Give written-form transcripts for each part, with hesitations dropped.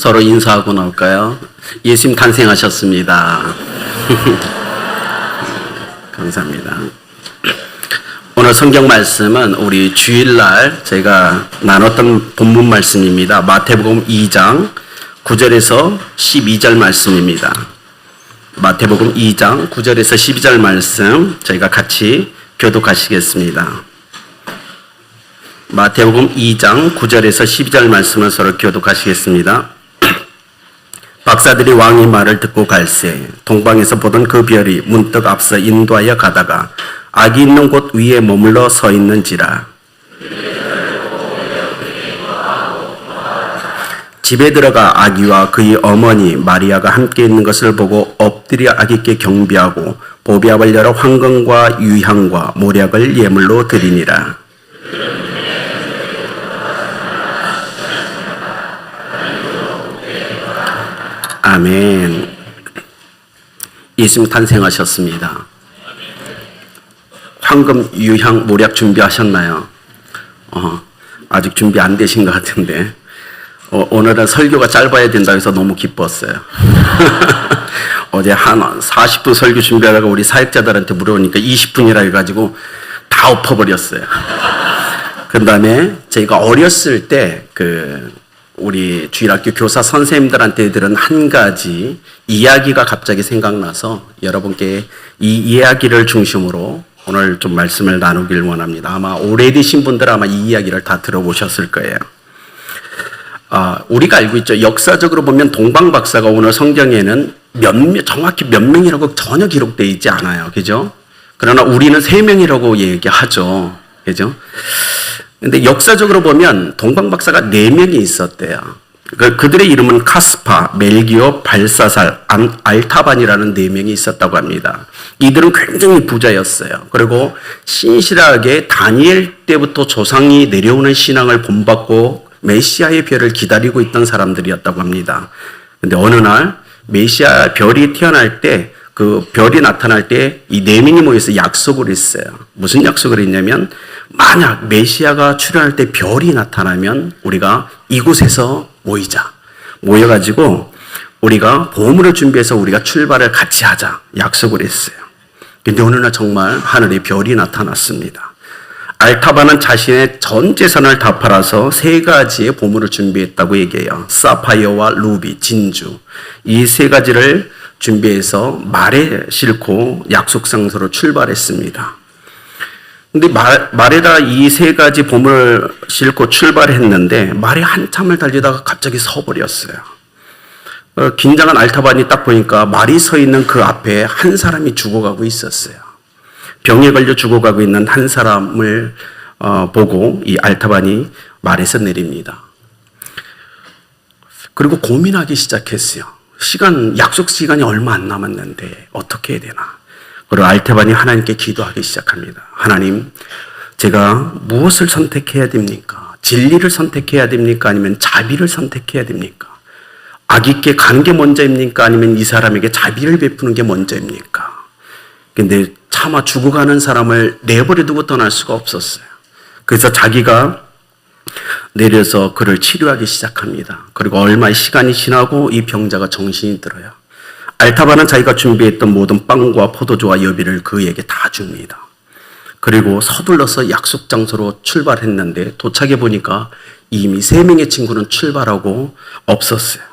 서로 인사하고 나올까요? 예수님 탄생하셨습니다. 감사합니다. 오늘 성경 말씀은 우리 주일날 제가 나눴던 본문 말씀입니다. 마태복음 2장 9절에서 12절 말씀입니다. 마태복음 2장 9절에서 12절 말씀 저희가 같이 교독하시겠습니다. 마태복음 2장 9절에서 12절 말씀을 서로 교독하시겠습니다. 박사들이 왕의 말을 듣고 갈새 동방에서 보던 그 별이 문득 앞서 인도하여 가다가 악이 있는 곳 위에 머물러 서 있는지라. 집에 들어가 아기와 그의 어머니 마리아가 함께 있는 것을 보고 엎드려 아기께 경배하고 보배압을 열어 황금과 유향과 모략을 예물로 드리니라. 아멘. 예수님 탄생하셨습니다. 황금, 유향, 모략 준비하셨나요? 아직 준비 안 되신 것 같은데 오늘은 설교가 짧아야 된다고 해서 너무 기뻤어요. 어제 한 40분 설교 준비하다가 우리 사역자들한테 물어보니까 20분이라 해가지고 다 엎어버렸어요. 그 다음에 저희가 어렸을 때 우리 주일학교 교사 선생님들한테 들은 한 가지 이야기가 갑자기 생각나서 여러분께 이 이야기를 중심으로 오늘 좀 말씀을 나누길 원합니다. 아마 오래되신 분들은 아마 이 이야기를 다 들어보셨을 거예요. 우리가 알고 있죠. 역사적으로 보면 동방박사가 오늘 성경에는 정확히 몇 명이라고 전혀 기록되어 있지 않아요. 그죠? 그러나 우리는 3명이라고 얘기하죠. 그죠? 근데 역사적으로 보면 동방박사가 4명이 있었대요. 그들의 이름은 카스파, 멜기오, 발사살, 알타반이라는 4명이 있었다고 합니다. 이들은 굉장히 부자였어요. 그리고 신실하게 다니엘 때부터 조상이 내려오는 신앙을 본받고 메시아의 별을 기다리고 있던 사람들이었다고 합니다. 근데 어느 날 메시아 별이 태어날 때 그 별이 나타날 때 이 4명이 모여서 약속을 했어요. 무슨 약속을 했냐면 만약 메시아가 출현할 때 별이 나타나면 우리가 이곳에서 모여가지고 우리가 보물을 준비해서 우리가 출발을 같이 하자 약속을 했어요. 근데 어느 날 정말 하늘에 별이 나타났습니다. 알타바는 자신의 전 재산을 다 팔아서 3가지의 보물을 준비했다고 얘기해요. 사파이어와 루비, 진주. 이 3가지를 준비해서 말에 싣고 약속 장소로 출발했습니다. 근데 말에다 이 3가지 보물을 싣고 출발했는데 말에 한참을 달리다가 갑자기 서버렸어요. 긴장한 알타반이 딱 보니까 말이 서 있는 그 앞에 한 사람이 죽어가고 있었어요. 병에 걸려 죽어가고 있는 한 사람을 보고 이 알타반이 말에서 내립니다. 그리고 고민하기 시작했어요. 약속 시간이 얼마 안 남았는데 어떻게 해야 되나. 그리고 알타반이 하나님께 기도하기 시작합니다. 하나님, 제가 무엇을 선택해야 됩니까? 진리를 선택해야 됩니까? 아니면 자비를 선택해야 됩니까? 악있게 가는 게 먼저입니까? 아니면 이 사람에게 자비를 베푸는 게 먼저입니까? 근데 차마 죽어가는 사람을 내버려 두고 떠날 수가 없었어요. 그래서 자기가 내려서 그를 치료하기 시작합니다. 그리고 얼마의 시간이 지나고 이 병자가 정신이 들어요. 알타바는 자기가 준비했던 모든 빵과 포도주와 여비를 그에게 다 줍니다. 그리고 서둘러서 약속 장소로 출발했는데 도착해 보니까 이미 3명의 친구는 출발하고 없었어요.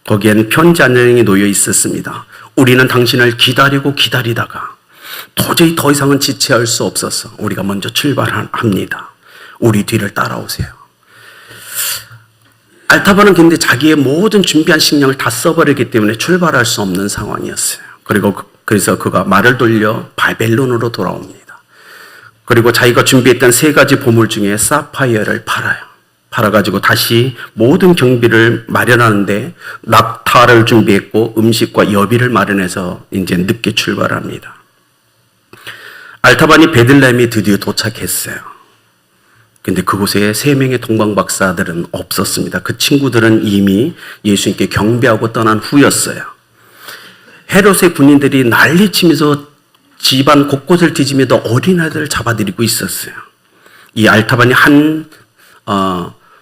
거기에는 편지 한 장이 놓여 있었습니다. 우리는 당신을 기다리고 기다리다가 도저히 더 이상은 지체할 수 없어서 우리가 먼저 출발합니다. 우리 뒤를 따라오세요. 알타바는 근데 자기의 모든 준비한 식량을 다 써버리기 때문에 출발할 수 없는 상황이었어요. 그래서 그가 말을 돌려 바벨론으로 돌아옵니다. 그리고 자기가 준비했던 3가지 보물 중에 사파이어를 팔아요. 팔아가지고 다시 모든 경비를 마련하는데 낙타를 준비했고 음식과 여비를 마련해서 이제 늦게 출발합니다. 알타반이 베들레헴에 드디어 도착했어요. 근데 그곳에 3명의 동방박사들은 없었습니다. 그 친구들은 이미 예수님께 경배하고 떠난 후였어요. 헤롯의 군인들이 난리치면서 집안 곳곳을 뒤지면서 어린아이들을 잡아들이고 있었어요. 이 알타반이 한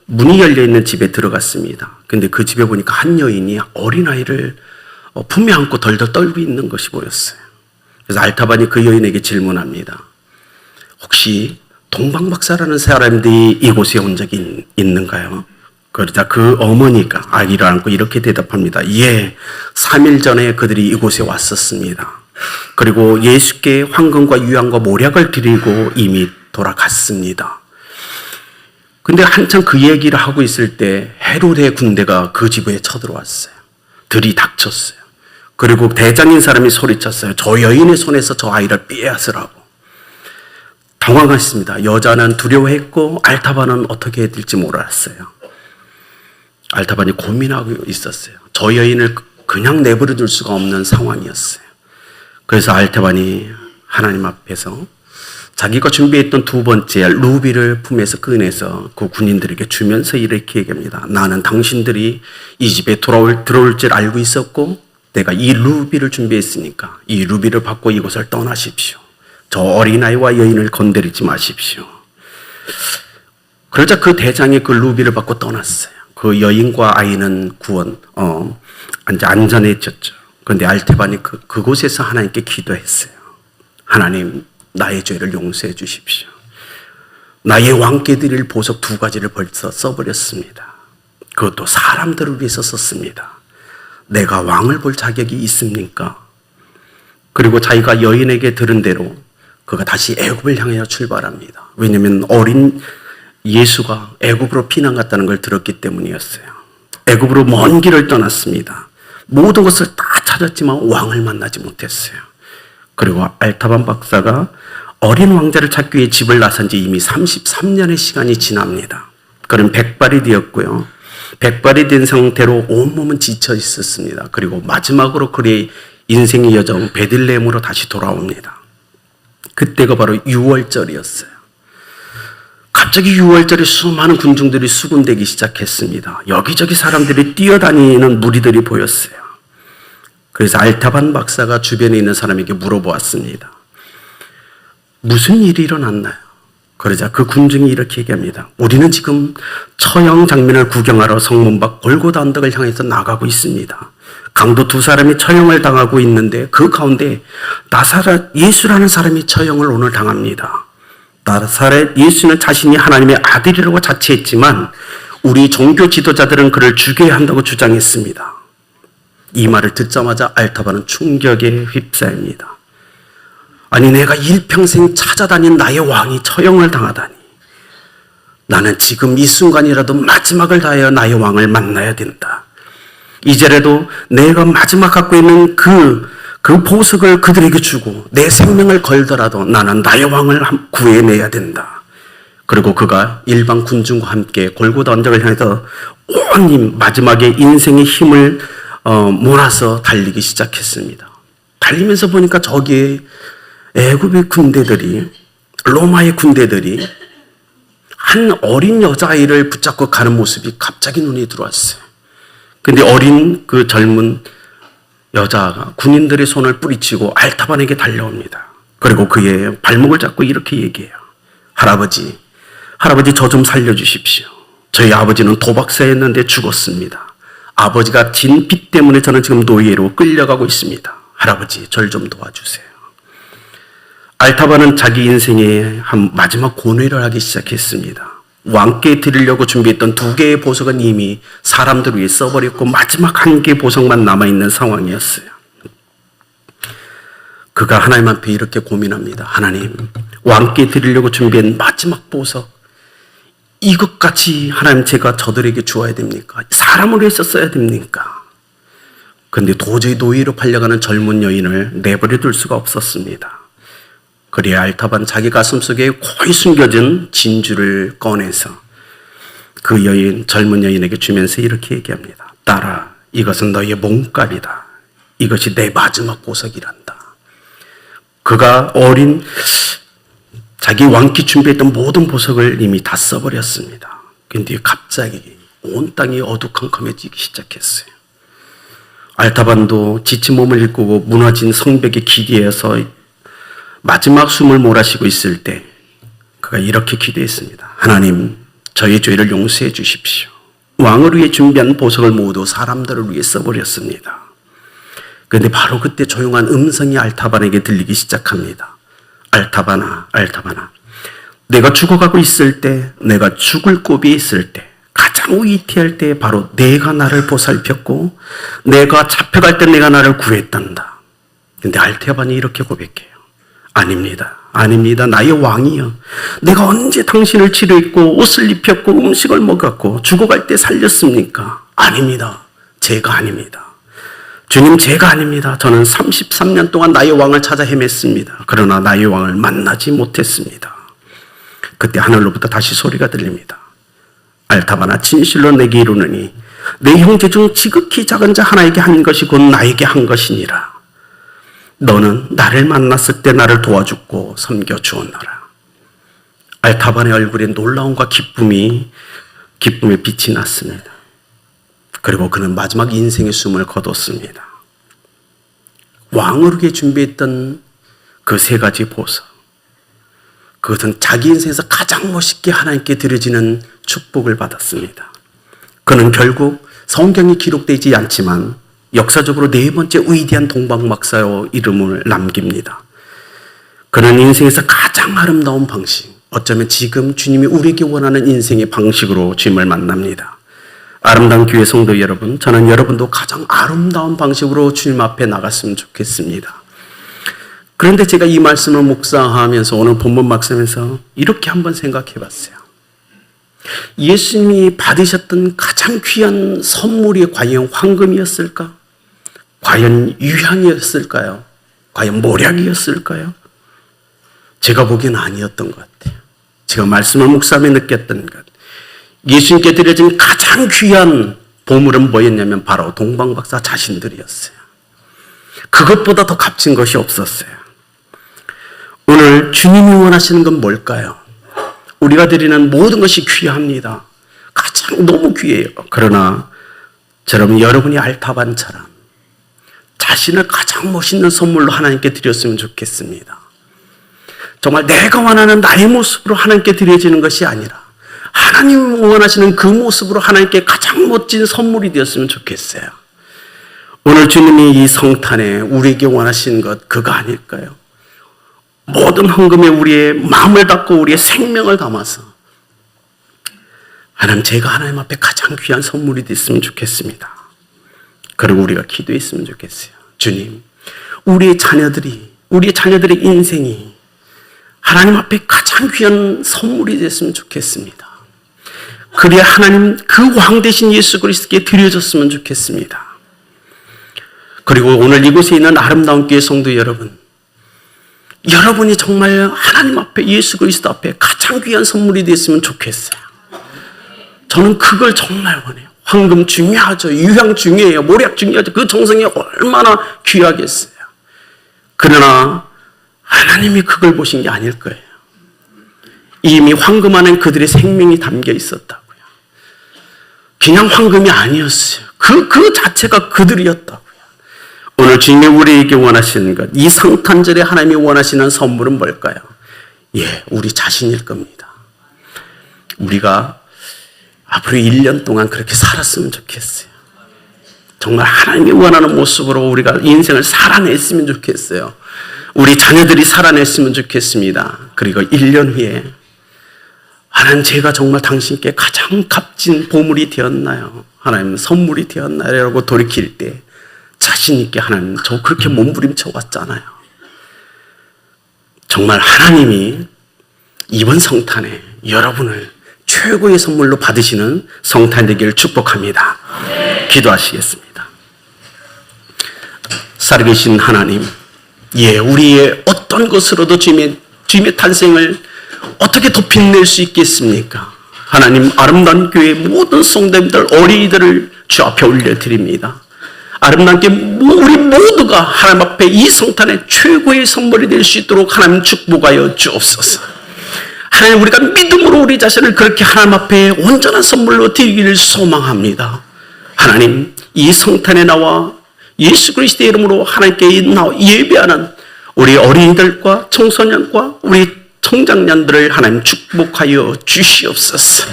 문이 열려있는 집에 들어갔습니다. 근데 그 집에 보니까 한 여인이 어린아이를 품에 안고 덜덜 떨고 있는 것이 보였어요. 그래서 알타반이 그 여인에게 질문합니다. 혹시 동방박사라는 사람들이 이곳에 온 적이 있는가요? 그러자 그 어머니가 아기를 안고 이렇게 대답합니다. 예, 3일 전에 그들이 이곳에 왔었습니다. 그리고 예수께 황금과 유향과 모략을 드리고 이미 돌아갔습니다. 근데 한참 그 얘기를 하고 있을 때 헤롯의 군대가 그 집에 쳐들어왔어요. 들이닥쳤어요. 그리고 대장인 사람이 소리쳤어요. 저 여인의 손에서 저 아이를 빼앗으라고. 당황했습니다. 여자는 두려워했고 알타반은 어떻게 해야 될지 몰랐어요. 알타반이 고민하고 있었어요. 저 여인을 그냥 내버려 둘 수가 없는 상황이었어요. 그래서 알타반이 하나님 앞에서 자기가 준비했던 두 번째 루비를 품에서 꺼내서 그 군인들에게 주면서 이렇게 얘기합니다. 나는 당신들이 이 집에 들어올 줄 알고 있었고 내가 이 루비를 준비했으니까 이 루비를 받고 이곳을 떠나십시오. 저 어린아이와 여인을 건드리지 마십시오. 그러자 그 대장이 그 루비를 받고 떠났어요. 그 여인과 아이는 안전해졌죠. 그런데 알타반이 그곳에서 하나님께 기도했어요. 하나님, 나의 죄를 용서해 주십시오. 나의 왕께 드릴 보석 2가지를 벌써 써버렸습니다. 그것도 사람들을 위해서 썼습니다. 내가 왕을 볼 자격이 있습니까? 그리고 자기가 여인에게 들은 대로 그가 다시 애굽을 향하여 출발합니다. 왜냐하면 어린 예수가 애굽으로 피난 갔다는 걸 들었기 때문이었어요. 애굽으로 먼 길을 떠났습니다. 모든 것을 다 찾았지만 왕을 만나지 못했어요. 그리고 알타반 박사가 어린 왕자를 찾기 위해 집을 나선 지 이미 33년의 시간이 지납니다. 그는 백발이 되었고요. 백발이 된 상태로 온몸은 지쳐 있었습니다. 그리고 마지막으로 그의 인생의 여정 베들레헴으로 다시 돌아옵니다. 그때가 바로 6월절이었어요. 갑자기 6월절에 수많은 군중들이 수군대기 시작했습니다. 여기저기 사람들이 뛰어다니는 무리들이 보였어요. 그래서 알타반 박사가 주변에 있는 사람에게 물어보았습니다. 무슨 일이 일어났나요? 그러자 그 군중이 이렇게 얘기합니다. 우리는 지금 처형 장면을 구경하러 성문 밖 골고다 언덕을 향해서 나가고 있습니다. 강도 2사람이 처형을 당하고 있는데 그 가운데 나사렛 예수라는 사람이 처형을 오늘 당합니다. 나사렛 예수는 자신이 하나님의 아들이라고 자처했지만 우리 종교 지도자들은 그를 죽여야 한다고 주장했습니다. 이 말을 듣자마자 알타반은 충격에 휩싸입니다. 아니, 내가 일평생 찾아다닌 나의 왕이 처형을 당하다니. 나는 지금 이 순간이라도 마지막을 다하여 나의 왕을 만나야 된다. 이제라도 내가 마지막 갖고 있는 그 보석을 그들에게 주고 내 생명을 걸더라도 나는 나의 왕을 구해내야 된다. 그리고 그가 일반 군중과 함께 골고다 언덕을 향해서 온 마지막에 인생의 힘을 몰아서 달리기 시작했습니다. 달리면서 보니까 저기에 애굽의 군대들이, 로마의 군대들이 한 어린 여자아이를 붙잡고 가는 모습이 갑자기 눈에 들어왔어요. 근데 어린 그 젊은 여자가 군인들의 손을 뿌리치고 알타반에게 달려옵니다. 그리고 그의 발목을 잡고 이렇게 얘기해요. 할아버지 저 좀 살려주십시오. 저희 아버지는 도박사였는데 죽었습니다. 아버지가 진 빚 때문에 저는 지금 노예로 끌려가고 있습니다. 할아버지, 저를 좀 도와주세요. 알타반은 자기 인생의 한 마지막 고뇌를 하기 시작했습니다. 왕께 드리려고 준비했던 2개의 보석은 이미 사람들을 위해 써버렸고 마지막 1개의 보석만 남아있는 상황이었어요. 그가 하나님 앞에 이렇게 고민합니다. 하나님, 왕께 드리려고 준비한 마지막 보석, 이것까지 하나님 제가 저들에게 주어야 됩니까? 사람을 위해서 써야 됩니까? 그런데 도저히 노예로 팔려가는 젊은 여인을 내버려 둘 수가 없었습니다. 그래야 알타반 자기 가슴 속에 고이 숨겨진 진주를 꺼내서 그 젊은 여인에게 주면서 이렇게 얘기합니다. 딸아, 이것은 너의 몸값이다. 이것이 내 마지막 보석이란다. 그가 자기 왕께 준비했던 모든 보석을 이미 다 써버렸습니다. 그런데 갑자기 온 땅이 어두컴컴해지기 시작했어요. 알타반도 지친 몸을 일구고 무너진 성벽의 기대에서 마지막 숨을 몰아쉬고 있을 때 그가 이렇게 기도했습니다. 하나님, 저의 죄를 용서해 주십시오. 왕을 위해 준비한 보석을 모두 사람들을 위해 써버렸습니다. 그런데 바로 그때 조용한 음성이 알타반에게 들리기 시작합니다. 알타반아, 알타반아. 내가 죽어가고 있을 때, 내가 죽을 고비에 있을 때, 가장 위태할 때 바로 내가 나를 보살폈고 내가 잡혀갈 때 내가 나를 구했단다. 근데 알타반이 이렇게 고백해요. 아닙니다. 아닙니다. 나의 왕이여. 내가 언제 당신을 치료했고 옷을 입혔고 음식을 먹었고 죽어갈 때 살렸습니까? 아닙니다. 제가 아닙니다. 주님, 제가 아닙니다. 저는 33년 동안 나의 왕을 찾아 헤맸습니다. 그러나 나의 왕을 만나지 못했습니다. 그때 하늘로부터 다시 소리가 들립니다. 알타반아, 진실로 내게 이르노니 내 형제 중 지극히 작은 자 하나에게 한 것이 곧 나에게 한 것이니라. 너는 나를 만났을 때 나를 도와주고 섬겨주었노라. 알타반의 얼굴에 놀라움과 기쁨의 빛이 났습니다. 그리고 그는 마지막 인생의 숨을 거뒀습니다. 왕을 위해 준비했던 그 세 가지 보석, 그것은 자기 인생에서 가장 멋있게 하나님께 드려지는 축복을 받았습니다. 그는 결국 성경이 기록되지 않지만 역사적으로 네 번째 위대한 동방박사의 이름을 남깁니다. 그는 인생에서 가장 아름다운 방식, 어쩌면 지금 주님이 우리에게 원하는 인생의 방식으로 주님을 만납니다. 아름다운 교회 성도 여러분, 저는 여러분도 가장 아름다운 방식으로 주님 앞에 나갔으면 좋겠습니다. 그런데 제가 이 말씀을 묵상하면서 오늘 본문 말씀에서 이렇게 한번 생각해 봤어요. 예수님이 받으셨던 가장 귀한 선물이 과연 황금이었을까? 과연 유향이었을까요? 과연 모략이었을까요? 제가 보기엔 아니었던 것 같아요. 제가 말씀을 묵상하며 느꼈던 것. 예수님께 드려진 가장 귀한 보물은 뭐였냐면 바로 동방박사 자신들이었어요. 그것보다 더 값진 것이 없었어요. 오늘 주님이 원하시는 건 뭘까요? 우리가 드리는 모든 것이 귀합니다. 가장 너무 귀해요. 그러나 저러분, 여러분이 알타반처럼 자신을 가장 멋있는 선물로 하나님께 드렸으면 좋겠습니다. 정말 내가 원하는 나의 모습으로 하나님께 드려지는 것이 아니라 하나님이 원하시는 그 모습으로 하나님께 가장 멋진 선물이 되었으면 좋겠어요. 오늘 주님이 이 성탄에 우리에게 원하시는 것 그거 아닐까요? 모든 헌금에 우리의 마음을 담고 우리의 생명을 담아서 하나님, 제가 하나님 앞에 가장 귀한 선물이 됐으면 좋겠습니다. 그리고 우리가 기도했으면 좋겠어요. 주님, 우리의 자녀들의 인생이 하나님 앞에 가장 귀한 선물이 됐으면 좋겠습니다. 그래야 하나님 그 왕 대신 예수 그리스도께 드려졌으면 좋겠습니다. 그리고 오늘 이곳에 있는 아름다운 교회 성도 여러분, 여러분이 정말 하나님 앞에, 예수 그리스도 앞에 가장 귀한 선물이 됐으면 좋겠어요. 저는 그걸 정말 원해요. 황금 중요하죠. 유향 중요해요. 모략 중요하죠. 그 정성이 얼마나 귀하겠어요. 그러나 하나님이 그걸 보신 게 아닐 거예요. 이미 황금 안에 그들의 생명이 담겨 있었다고요. 그냥 황금이 아니었어요. 그 자체가 그들이었다고요. 오늘 주님이 우리에게 원하시는 것, 이 성탄절에 하나님이 원하시는 선물은 뭘까요? 우리 자신일 겁니다. 우리가 앞으로 1년 동안 그렇게 살았으면 좋겠어요. 정말 하나님이 원하는 모습으로 우리가 인생을 살아냈으면 좋겠어요. 우리 자녀들이 살아냈으면 좋겠습니다. 그리고 1년 후에 하나님, 제가 정말 당신께 가장 값진 보물이 되었나요? 하나님, 선물이 되었나요? 라고 돌이킬 때 자신 있게, 하나님, 저 그렇게 몸부림쳐 왔잖아요. 정말 하나님이 이번 성탄에 여러분을 최고의 선물로 받으시는 성탄 되기를 축복합니다. 기도하시겠습니다. 살아계신 하나님, 우리의 어떤 것으로도 주님의 탄생을 어떻게 더 빛낼 수 있겠습니까? 하나님, 아름다운 교회 모든 성도님들, 어린이들을 주 앞에 올려드립니다. 아름답게 우리 모두가 하나님 앞에 이 성탄의 최고의 선물이 될 수 있도록 하나님 축복하여 주옵소서. 하나님, 우리가 믿음으로 우리 자신을 그렇게 하나님 앞에 온전한 선물로 드리기를 소망합니다. 하나님, 이 성탄에 나와 예수 그리스도의 이름으로 하나님께 나와 예배하는 우리 어린이들과 청소년과 우리 청장년들을 하나님 축복하여 주시옵소서.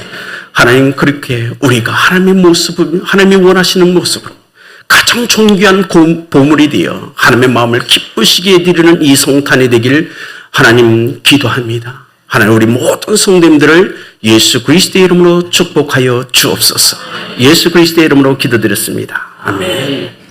하나님 그렇게 우리가 하나님의 모습을, 하나님이 원하시는 모습을 가장 존귀한 보물이 되어 하나님의 마음을 기쁘시게 해드리는 이 성탄이 되길 하나님 기도합니다. 하나님 우리 모든 성도님들을 예수 그리스도의 이름으로 축복하여 주옵소서. 예수 그리스도의 이름으로 기도드렸습니다. 아멘.